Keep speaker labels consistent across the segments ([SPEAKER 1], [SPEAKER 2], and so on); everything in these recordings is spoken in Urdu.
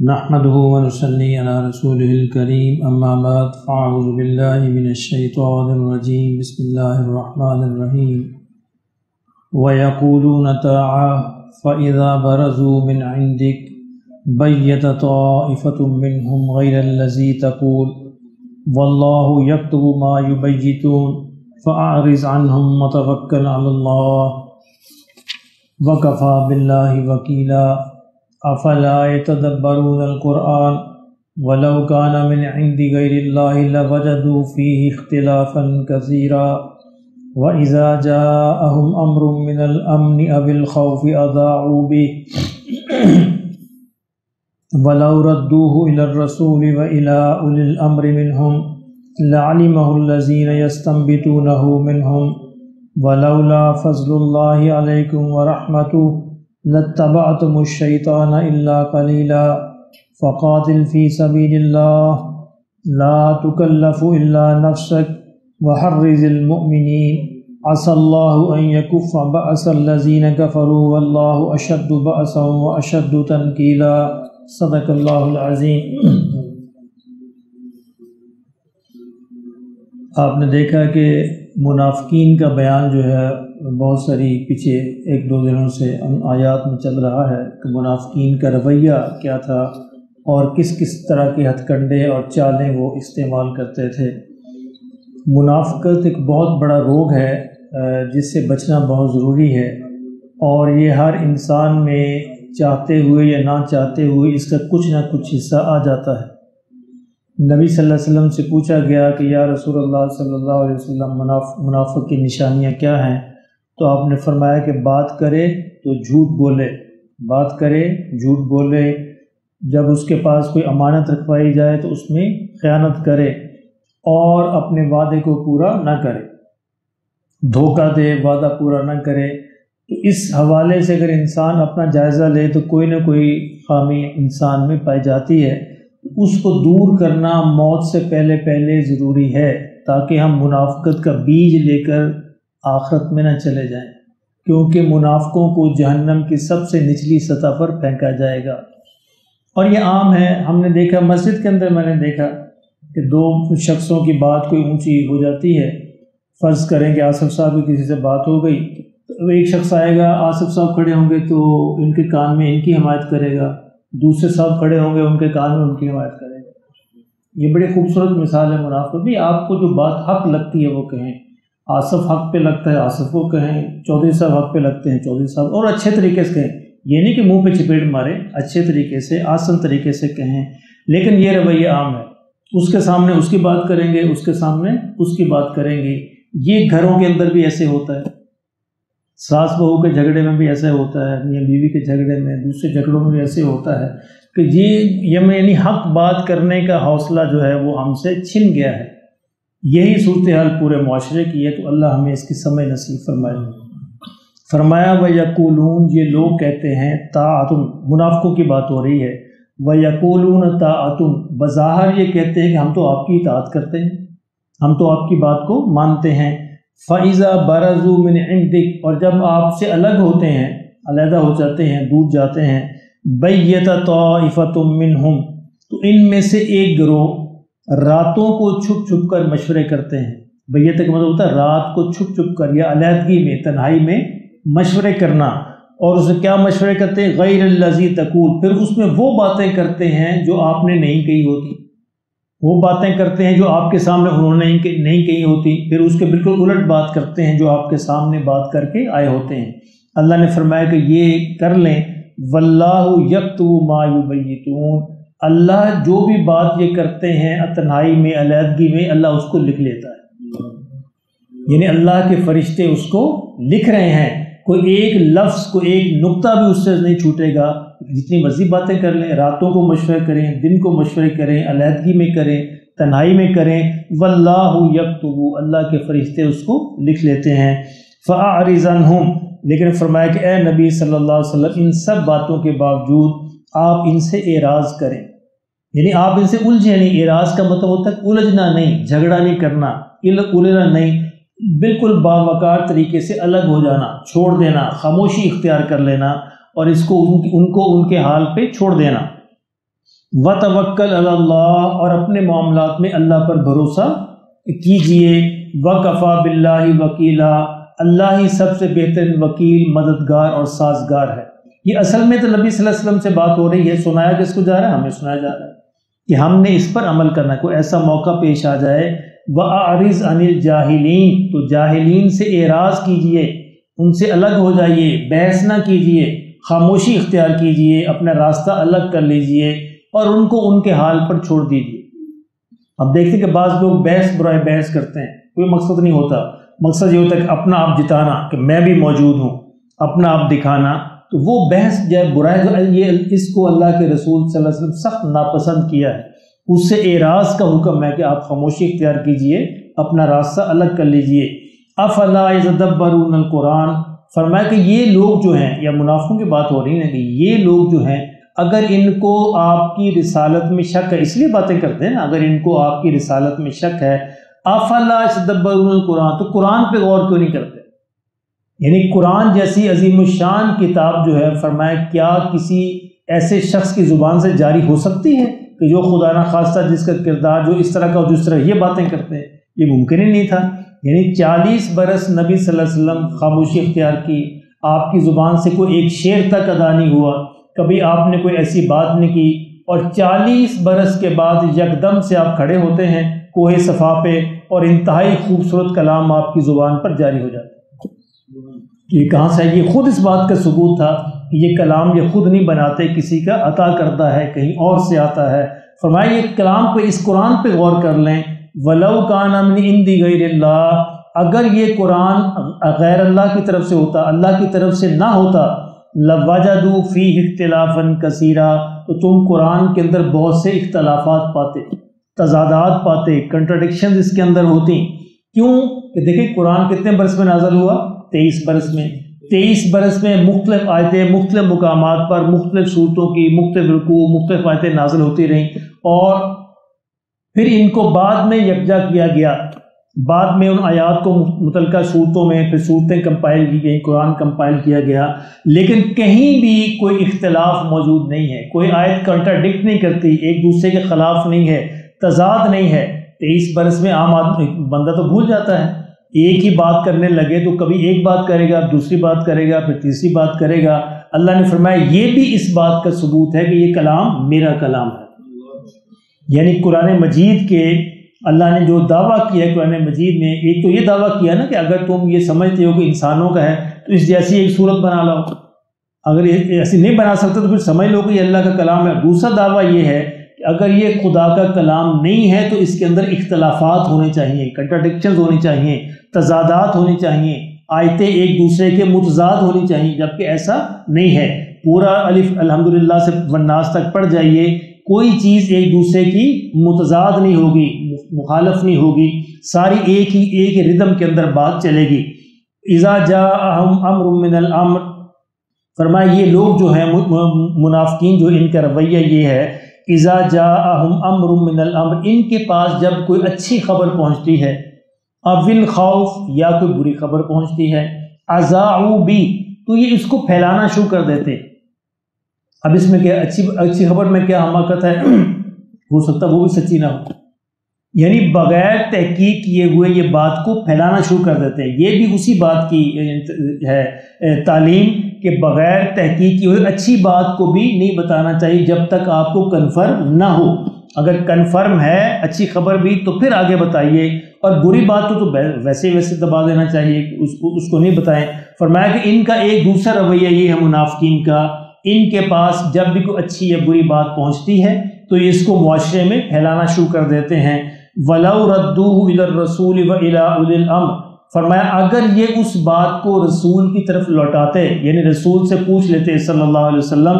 [SPEAKER 1] نحمده ونصلي على رسوله الكريم اما بعد فاعوذ بالله من الشيطان الرجيم بسم الله الرحمن الرحيم ويقولون طاعة فإذا برزوا من عندك بيت طائفة منهم غير الذي تقول والله يكتب ما يبيتون فأعرض عنهم وتوكل على الله وكفى بالله وكيلا افلا يتدبرون القرآن ولو كان من عند غير الله لوجدوا فيه اختلافا كثيرا وإذا جاءهم أمر من الأمن أو الخوف أذاعوا به ولو ردوه إلى الرسول وإلى أولي الأمر منهم لعلمه الذين يستنبطونه منهم ولولا فضل الله عليكم ورحمته لاتبعتم الشيطان إلا قليلا فقاتل في سبيل الله لا تكلف إلا نفسك وحرز المؤمنين عسى الله أن يكف بأس الذين كفروا والله أشد بأسا وأشد تنكيلا صدق الله العظيم۔ آپ نے دیکھا کہ منافقین کا بیان جو ہے بہت ساری پیچھے ایک دو دنوں سے ان آیات میں چل رہا ہے کہ منافقین کا رویہ کیا تھا اور کس کس طرح کے ہتھ کنڈے اور چالیں وہ استعمال کرتے تھے۔ منافقت ایک بہت بڑا روگ ہے جس سے بچنا بہت ضروری ہے، اور یہ ہر انسان میں چاہتے ہوئے یا نہ چاہتے ہوئے اس کا کچھ نہ کچھ حصہ آ جاتا ہے۔ نبی صلی اللہ علیہ وسلم سے پوچھا گیا کہ یا رسول اللہ صلی اللہ علیہ وسلم منافق کی نشانیاں کیا ہیں؟ تو آپ نے فرمایا کہ بات کرے تو جھوٹ بولے، بات کرے جھوٹ بولے، جب اس کے پاس کوئی امانت رکھوائی جائے تو اس میں خیانت کرے اور اپنے وعدے کو پورا نہ کرے، دھوکہ دے، وعدہ پورا نہ کرے۔ تو اس حوالے سے اگر انسان اپنا جائزہ لے تو کوئی نہ کوئی خامی انسان میں پائی جاتی ہے، اس کو دور کرنا موت سے پہلے ضروری ہے تاکہ ہم منافقت کا بیج لے کر آخرت میں نہ چلے جائیں، کیونکہ منافقوں کو جہنم کی سب سے نچلی سطح پر پھینکا جائے گا۔ اور یہ عام ہے، ہم نے دیکھا مسجد کے اندر، میں نے دیکھا کہ دو شخصوں کی بات کوئی اونچی ہو جاتی ہے، فرض کریں کہ آصف صاحب کی کسی سے بات ہو گئی تو ایک شخص آئے گا، آصف صاحب کھڑے ہوں گے تو ان کے کان میں ان کی حمایت کرے گا، دوسرے صاحب کھڑے ہوں گے ان کے کان میں ان کی حمایت کرے گا۔ یہ بڑی خوبصورت مثال ہے منافقت بھی۔ آپ کو جو بات حق لگتی ہے وہ کہیں، آصف حق پہ لگتا ہے آصف کو کہیں، چودھری صاحب حق پہ لگتے ہیں چودھری صاحب، اور اچھے طریقے سے کہیں، یہ نہیں کہ منہ پہ چپیٹ مارے، اچھے طریقے سے آسن طریقے سے کہیں۔ لیکن یہ رویہ عام ہے، اس کے سامنے اس کی بات کریں گے، اس کے سامنے اس کی بات کریں گے۔ یہ گھروں کے اندر بھی ایسے ہوتا ہے، ساس بہو کے جھگڑے میں بھی ایسے ہوتا ہے، میاں بیوی کے جھگڑے میں، دوسرے جھگڑوں میں بھی ایسے ہوتا ہے کہ یعنی حق بات کرنے کا حوصلہ جو ہے وہ ہم سے چھن گیا ہے۔ یہی صورتحال پورے معاشرے کی ہے، تو اللہ ہمیں اس کی سمجھ نصیب فرمائے۔ فرمایا وَيَقُولُونَ، یہ لوگ کہتے ہیں، طاعتن، منافقوں کی بات ہو رہی ہے، وَيَقُولُونَ طاعتن، بظاہر یہ کہتے ہیں کہ ہم تو آپ کی اطاعت کرتے ہیں، ہم تو آپ کی بات کو مانتے ہیں۔ فَإِذَا بَرَزُوا مِنْ عِنْدِكَ، اور جب آپ سے الگ ہوتے ہیں، علیحدہ ہو جاتے ہیں، دور جاتے ہیں، بَيَّتَ طَائِفَةٌ مِّنْهُمْ، تو ان میں سے ایک گروہ راتوں کو چھپ چھپ کر مشورے کرتے ہیں۔ بیت کا مطلب ہوتا ہے رات کو چھپ چھپ کر یا علیحدگی میں، تنہائی میں مشورے کرنا۔ اور اسے کیا مشورے کرتے ہیں؟ غیر الذی تقول، پھر اس میں وہ باتیں کرتے ہیں جو آپ نے نہیں کہی ہوتی، وہ باتیں کرتے ہیں جو آپ کے سامنے انہوں نے نہیں کہی ہوتی، پھر اس کے بالکل الٹ بات کرتے ہیں جو آپ کے سامنے بات کر کے آئے ہوتے ہیں۔ اللہ نے فرمایا کہ یہ کر لیں، واللہ یکتب ما یبیتون، اللہ جو بھی بات یہ کرتے ہیں تنہائی میں، علیحدگی میں، اللہ اس کو لکھ لیتا ہے۔ یعنی اللہ کے فرشتے اس کو لکھ رہے ہیں، کوئی ایک لفظ، کوئی ایک نقطہ بھی اس سے نہیں چھوٹے گا۔ جتنی مرضی باتیں کر لیں، راتوں کو مشورے کریں، دن کو مشورے کریں، علیحدگی میں کریں، تنہائی میں کریں، واللہ یکتب، اللہ کے فرشتے اس کو لکھ لیتے ہیں۔ فَأَعْرِضْ عَنْهُمْ، لیکن فرمایا کہ اے نبی صلی اللہ علیہ وسلم ان سب باتوں کے باوجود آپ ان سے اعراض کریں، یعنی آپ ان سے الجھیں نہیں۔ اعراض کا مطلب ہوتا ہے الجھنا نہیں، جھگڑا نہیں کرنا، الجھنا نہیں، بالکل باوقار طریقے سے الگ ہو جانا، چھوڑ دینا، خاموشی اختیار کر لینا، اور اس کو ان کے حال پہ چھوڑ دینا۔ وتوکل علی اللہ، اور اپنے معاملات میں اللہ پر بھروسہ کیجئے، وکفا باللہ وکیلا، اللہ ہی سب سے بہتر وکیل، مددگار اور سازگار ہے۔ یہ اصل میں تو نبی صلی اللہ علیہ وسلم سے بات ہو رہی ہے، سنایا کس کو جا رہا ہے؟ ہمیں سنایا جا رہا ہے کہ ہم نے اس پر عمل کرنا ہے۔ کوئی ایسا موقع پیش آ جائے، وَأَعْرِضْ عَنِ الْجَاهِلِينَ، تو جاہلین سے اعراض کیجئے، ان سے الگ ہو جائیے، بحث نہ کیجئے، خاموشی اختیار کیجئے، اپنا راستہ الگ کر لیجئے اور ان کو ان کے حال پر چھوڑ دیجئے۔ اب دیکھتے کہ بعض لوگ بحث برائے بحث کرتے ہیں، کوئی مقصد نہیں ہوتا، مقصد یہ ہوتا ہے کہ اپنا آپ جتانا، کہ میں بھی موجود ہوں، اپنا آپ دکھانا، تو وہ بحث جب برائے، جو یہ اس کو اللہ کے رسول صلی اللہ علیہ وسلم سخت ناپسند کیا ہے۔ اس سے اعراض کا حکم ہے کہ آپ خاموشی اختیار کیجئے، اپنا راستہ الگ کر لیجئے۔ افلا یتدبرون القرآن، فرمایا کہ یہ لوگ جو ہیں، یا منافقوں کی بات ہو رہی ہے کہ یہ لوگ جو ہیں، اگر ان کو آپ کی رسالت میں شک ہے، اس لیے باتیں کرتے ہیں نا، اگر ان کو آپ کی رسالت میں شک ہے، افلا یتدبرون القرآن، تو قرآن پہ غور کیوں نہیں کرتے؟ یعنی قرآن جیسی عظیم الشان کتاب جو ہے، فرمایا کیا کسی ایسے شخص کی زبان سے جاری ہو سکتی ہے کہ جو خدا نہ خواستہ جس کا کردار جو اس طرح کا، جس طرح یہ باتیں کرتے ہیں، یہ ممکن ہی نہیں تھا۔ یعنی 40 برس نبی صلی اللہ علیہ وسلم خاموشی اختیار کی، آپ کی زبان سے کوئی ایک شعر تک ادا نہیں ہوا، کبھی آپ نے کوئی ایسی بات نہیں کی، اور 40 برس کے بعد یکدم سے آپ کھڑے ہوتے ہیں کوہ صفا پہ، اور انتہائی خوبصورت کلام آپ کی زبان پر جاری ہو جاتا ہے۔ یہ کہاں سے ہے؟ یہ خود اس بات کا ثبوت تھا کہ یہ کلام یہ خود نہیں بناتے، کسی کا عطا کرتا ہے، کہیں اور سے آتا ہے۔ فرمایا یہ کلام پہ، اس قرآن پہ غور کر لیں، وَلَوْ كَانَ مِنْ عِنْدِ غَيْرِ اللَّهِ، اگر یہ قرآن غیر اللہ کی طرف سے ہوتا، اللہ کی طرف سے نہ ہوتا، لَوَجَدُوا فِيهِ اخْتِلَافًا كَثِيرًا، تو تم قرآن کے اندر بہت سے اختلافات پاتے، تضادات پاتے، کنٹرڈکشنز اس کے اندر ہوتی۔ کیوں کہ دیکھیں قرآن کتنے برس میں نازل ہوا؟ 23 برس میں۔ 23 برس میں مختلف آیتیں مختلف مقامات پر، مختلف صورتوں کی مختلف رکوع، مختلف آیتیں نازل ہوتی رہیں، اور پھر ان کو بعد میں یکجا کیا گیا، بعد میں ان آیات کو متعلقہ صورتوں میں پھر صورتیں کمپائل کی گئیں، قرآن کمپائل کیا گیا، لیکن کہیں بھی کوئی اختلاف موجود نہیں ہے، کوئی آیت کنٹراڈکٹ نہیں کرتی، ایک دوسرے کے خلاف نہیں ہے، تضاد نہیں ہے۔ 23 برس میں عام آدمی بندہ تو بھول جاتا ہے، ایک ہی بات کرنے لگے تو کبھی ایک بات کرے گا، دوسری بات کرے گا، پھر تیسری بات کرے گا۔ اللہ نے فرمایا یہ بھی اس بات کا ثبوت ہے کہ یہ کلام میرا کلام ہے۔ یعنی قرآن مجید کے اللہ نے جو دعویٰ کیا ہے قرآن مجید میں، ایک تو یہ دعویٰ کیا نا کہ اگر تم یہ سمجھتے ہو کہ انسانوں کا ہے تو اس جیسی ایک صورت بنا لو، اگر ایسی نہیں بنا سکتے تو پھر سمجھ لو کہ یہ اللہ کا کلام ہے۔ دوسرا دعویٰ یہ ہے کہ اگر یہ خدا کا کلام نہیں ہے تو اس کے اندر اختلافات ہونے چاہیے، کنٹراڈکشنز ہونی چاہیے، تضادات ہونی چاہیے، آیتیں ایک دوسرے کے متضاد ہونی چاہیے، جبکہ ایسا نہیں ہے۔ پورا الف الحمدللہ سے والناس تک پڑھ جائیے، کوئی چیز ایک دوسرے کی متضاد نہیں ہوگی، مخالف نہیں ہوگی، ساری ایک ہی ردم کے اندر بات چلے گی۔ اذا جاءہم امر من الامر، فرمایا یہ لوگ جو ہیں منافقین، جو ان کا رویہ یہ ہے، اذا جاءہم امر من الامر، ان کے پاس جب کوئی اچھی خبر پہنچتی ہے، اول خوف، یا کوئی بری خبر پہنچتی ہے، اذاعوا بی، تو یہ اس کو پھیلانا شروع کر دیتے۔ اب اس میں کیا اچھی خبر میں کیا حماقت ہے؟ ہو سکتا ہے وہ بھی سچی نہ ہو، یعنی بغیر تحقیق کیے ہوئے یہ بات کو پھیلانا شروع کر دیتے ہیں۔ یہ بھی اسی بات کی ہے تعلیم کہ بغیر تحقیق کیے ہوئے اچھی بات کو بھی نہیں بتانا چاہیے جب تک آپ کو کنفرم نہ ہو۔ اگر کنفرم ہے اچھی خبر بھی تو پھر آگے بتائیے، اور بری بات تو ویسے دبا دینا چاہیے، اس کو نہیں بتائیں۔ فرمایا کہ ان کا ایک دوسرا رویہ یہ ہے منافقین کا، ان کے پاس جب بھی کوئی اچھی یا بری بات پہنچتی ہے تو یہ اس کو معاشرے میں پھیلانا شروع کر دیتے ہیں۔ وَلَوْ رَدُّوهُ إِلَى الرَّسُولِ وَإِلَىٰ أُولِي الْأَمْرِ، فرمایا اگر یہ اس بات کو رسول کی طرف لوٹاتے، یعنی رسول سے پوچھ لیتے صلی اللہ علیہ وسلم،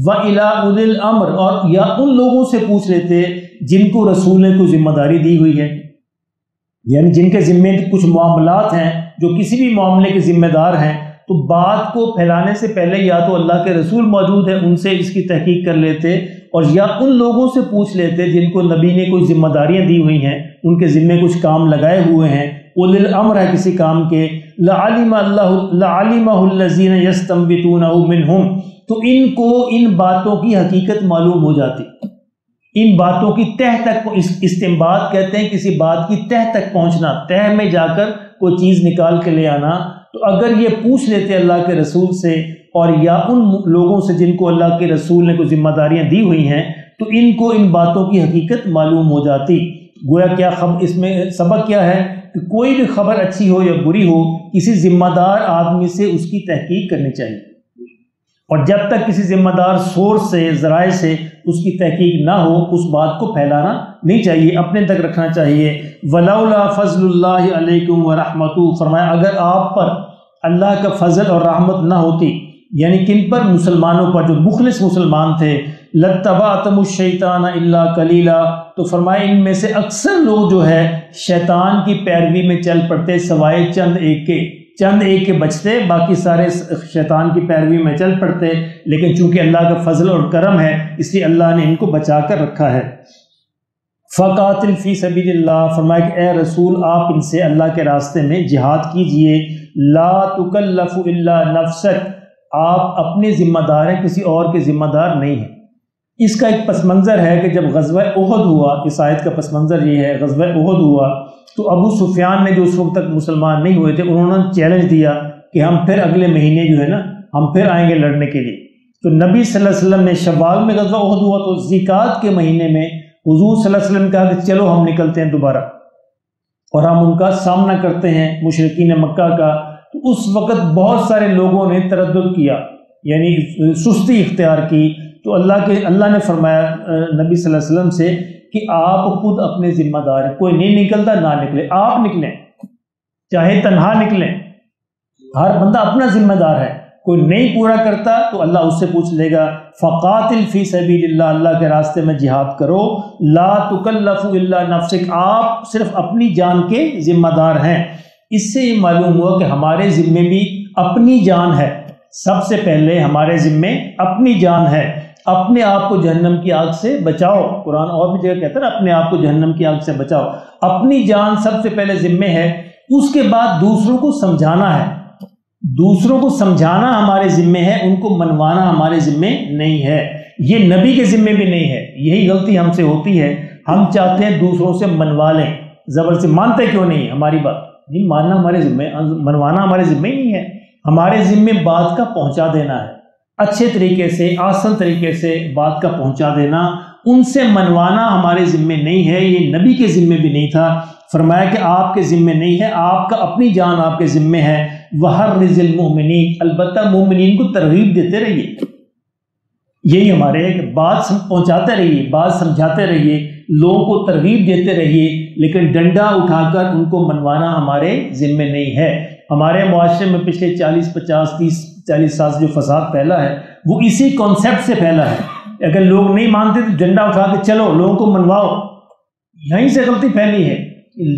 [SPEAKER 1] وَإِلَىٰ أُولِي الْأَمْرِ، اور یا ان لوگوں سے پوچھ لیتے جن کو رسول نے کوئی ذمہ داری دی ہوئی ہے، یعنی جن کے ذمے کچھ معاملات ہیں، جو کسی بھی معاملے کے ذمہ دار ہیں، تو بات کو پھیلانے سے پہلے یا تو اللہ کے رسول موجود ہیں، ان سے اس کی تحقیق کر لیتے، اور یا ان لوگوں سے پوچھ لیتے جن کو نبی نے کوئی ذمہ داریاں دی ہوئی ہیں، ان کے ذمے کچھ کام لگائے ہوئے ہیں، اولِ الامر ہے کسی کام کے، لَعَلِمَهُ الَّذِينَ يَسْتَنبِطُونَهُ مِنْهُمْ، تو ان کو ان باتوں کی حقیقت معلوم ہو جاتی، ان باتوں کی تہ تک، استنباط کہتے ہیں کسی بات کی تہ تک پہنچنا، تہ میں جا کر کوئی چیز نکال کے لے آنا. تو اگر یہ پوچھ لیتے اللہ کے رسول سے اور یا ان لوگوں سے جن کو اللہ کے رسول نے کوئی ذمہ داریاں دی ہوئی ہیں، تو ان کو ان باتوں کی حقیقت معلوم ہو جاتی. گویا کیا اس میں سبق کیا ہے کہ کوئی بھی خبر اچھی ہو یا بری ہو، کسی ذمہ دار آدمی سے اس کی تحقیق کرنی چاہیے، اور جب تک کسی ذمہ دار سورس سے، ذرائع سے اس کی تحقیق نہ ہو، اس بات کو پھیلانا نہیں چاہیے، اپنے تک رکھنا چاہیے. وَلَوْلَا فَضْلُ اللَّهِ عَلَيْكُمْ وَرَحْمَتُهُ، فرمایا اگر آپ پر اللہ کا فضل اور رحمت نہ ہوتی، یعنی کن پر؟ مسلمانوں پر، جو مخلص مسلمان تھے. لَاتَّبَعْتُمُ الشَّيْطَانَ إِلَّا قَلِيلًا، تو فرمایا ان میں سے اکثر لوگ جو ہے شیطان کی پیروی میں چل پڑتے، سوائے چند ایک کے بچتے، باقی سارے شیطان کی پیروی میں چل پڑتے. لیکن چونکہ اللہ کا فضل اور کرم ہے، اس لیے اللہ نے ان کو بچا کر رکھا ہے. فَقَاتِلْ فِي سَبِيلِ اللَّهِ، فرمایا کہ اے رسول آپ ان سے اللہ کے راستے میں جہاد کیجئے. لَا تُكَلَّفُ إِلَّا نَفْسَكَ، آپ اپنے ذمہ دار ہیں، کسی اور کے ذمہ دار نہیں ہیں. اس کا ایک پس منظر ہے کہ جب غزوہ احد ہوا، اس آیت کا پس منظر یہ ہے، غزوہ احد ہوا تو ابو سفیان نے جو اس وقت تک مسلمان نہیں ہوئے تھے، انہوں نے چیلنج دیا کہ ہم پھر اگلے مہینے جو ہے نا ہم پھر آئیں گے لڑنے کے لیے. تو نبی صلی اللہ علیہ وسلم نے شوال میں غزوہ احد ہوا تو ذیقعد کے مہینے میں حضور صلی اللہ علیہ وسلم نے کہا کہ چلو ہم نکلتے ہیں دوبارہ اور ہم ان کا سامنا کرتے ہیں، مشرکین مکہ کا. تو اس وقت بہت سارے لوگوں نے تردد کیا، یعنی سستی اختیار کی. تو اللہ نے فرمایا نبی صلی اللہ علیہ وسلم سے کہ آپ خود اپنے ذمہ دار ہیں، کوئی نہیں نکلتا نہ نکلے، آپ نکلیں، چاہے تنہا نکلیں، ہر بندہ اپنا ذمہ دار ہے. کوئی نہیں پورا کرتا تو اللہ اس سے پوچھ لے گا. فقاتل فی سبیل اللہ، اللہ کے راستے میں جہاد کرو. لا تکلف الا نفسک، آپ صرف اپنی جان کے ذمہ دار ہیں. اس سے یہ معلوم ہوا کہ ہمارے ذمے بھی اپنی جان ہے. سب سے پہلے ہمارے ذمے اپنی جان ہے. اپنے آپ کو جہنم کی آگ سے بچاؤ. قرآن اور بھی جگہ کہتا ہے نا اپنے آپ کو جہنم کی آگ سے بچاؤ. اپنی جان سب سے پہلے ذمے ہے. اس کے بعد دوسروں کو سمجھانا ہے. دوسروں کو سمجھانا ہمارے ذمے ہے، ان کو منوانا ہمارے ذمے نہیں ہے. یہ نبی کے ذمے بھی نہیں ہے. یہی غلطی ہم سے ہوتی ہے، ہم چاہتے ہیں دوسروں سے منوا لیں. زبر سے مانتے کیوں نہیں ہماری بات؟ نہیں ماننا ہمارے ذمے، منوانا ہمارے ذمے نہیں ہے. ہمارے ذمے بات کا پہنچا دینا ہے، اچھے طریقے سے، آسان طریقے سے بات کا پہنچا دینا. ان سے منوانا ہمارے ذمے نہیں ہے، یہ نبی کے ذمے بھی نہیں تھا. فرمایا کہ آپ کے ذمے نہیں ہے، آپ کا اپنی جان آپ کے ذمے ہے. وَحَرِّزِ الْمُؤْمِنِينَ، البتہ مومنین کو ترغیب دیتے رہیے. یہی ہمارے ہے کہ بات پہنچاتے رہیے، بات سمجھاتے رہیے، لوگوں کو ترغیب دیتے رہیے، لیکن ڈنڈا اٹھا کر ان کو منوانا ہمارے ذمے نہیں ہے. ہمارے معاشرے میں پچھلے 40 سال سے جو فساد پھیلا ہے وہ اسی کانسیپٹ سے پھیلا ہے. اگر لوگ نہیں مانتے تو ڈنڈا اٹھا کے چلو لوگوں کو منواؤ. یہیں سے غلطی پھیلی ہے.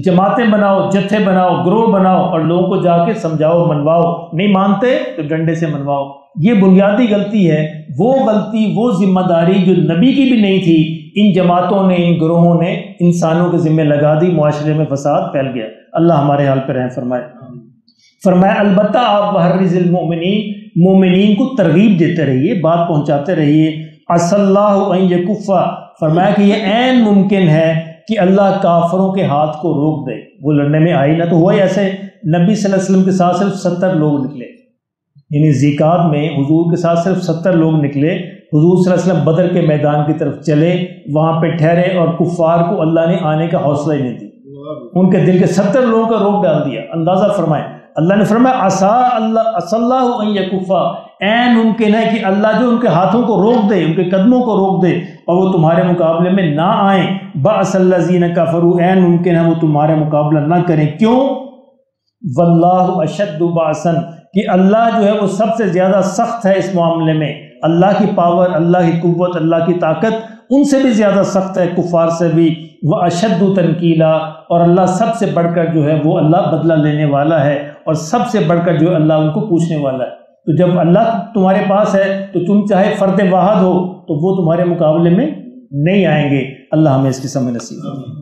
[SPEAKER 1] جماعتیں بناؤ، جتھے بناؤ، گروہ بناؤ اور لوگوں کو جا کے سمجھاؤ، منواؤ. نہیں مانتے تو ڈنڈے سے منواؤ. یہ بنیادی غلطی ہے. وہ غلطی، وہ ذمہ داری جو نبی کی بھی نہیں تھی، ان جماعتوں نے، ان گروہوں نے انسانوں کے ذمہ لگا دی. معاشرے میں فساد پھیل گیا. اللہ ہمارے حال پہ رحم فرمائے. فرمایا البتہ آپ وحرز المؤمنین، مومنین کو ترغیب دیتے رہیے، بات پہنچاتے رہیے. عسى اللہ ان یکف، فرمایا کہ یہ عین ممکن ہے کہ اللہ کافروں کے ہاتھ کو روک دے. وہ لڑنے میں آئی نہ تو ہوا ہی ایسے. نبی صلی اللہ علیہ وسلم کے ساتھ صرف 70 لوگ نکلے، یعنی ذیقعد میں حضور کے ساتھ صرف 70 لوگ نکلے. حضور صلی اللہ علیہ وسلم بدر کے میدان کی طرف چلے، وہاں پہ ٹھہرے اور کفار کو اللہ نے آنے کا حوصلہ ہی نہیں دی. ان کے دل کے 70 لوگوں کا روک ڈال دیا. اندازہ فرمائیں، اللہ نے فرمایا عسى اللہ ان یکف، عین ممکن ہے کہ اللہ جو ان کے ہاتھوں کو روک دے، ان کے قدموں کو روک دے اور وہ تمہارے مقابلے میں نہ آئیں. بأس الذین کفروا، عین ممکن ہے وہ تمہارے مقابلہ نہ کریں. کیوں؟ واللہ اشد بأسا، کہ اللہ جو ہے وہ سب سے زیادہ سخت ہے اس معاملے میں. اللہ کی پاور، اللہ کی قوت، اللہ کی طاقت ان سے بھی زیادہ سخت ہے، کفار سے بھی. واشد تنکیلا، اور اللہ سب سے بڑھ کر جو ہے وہ اللہ بدلہ لینے والا ہے، اور سب سے بڑھ کر جو ہے اللہ ان کو پوچھنے والا ہے. تو جب اللہ تمہارے پاس ہے تو تم چاہے فرد واحد ہو تو وہ تمہارے مقابلے میں نہیں آئیں گے. اللہ ہمیں اس کی سمجھ نصیب کرے.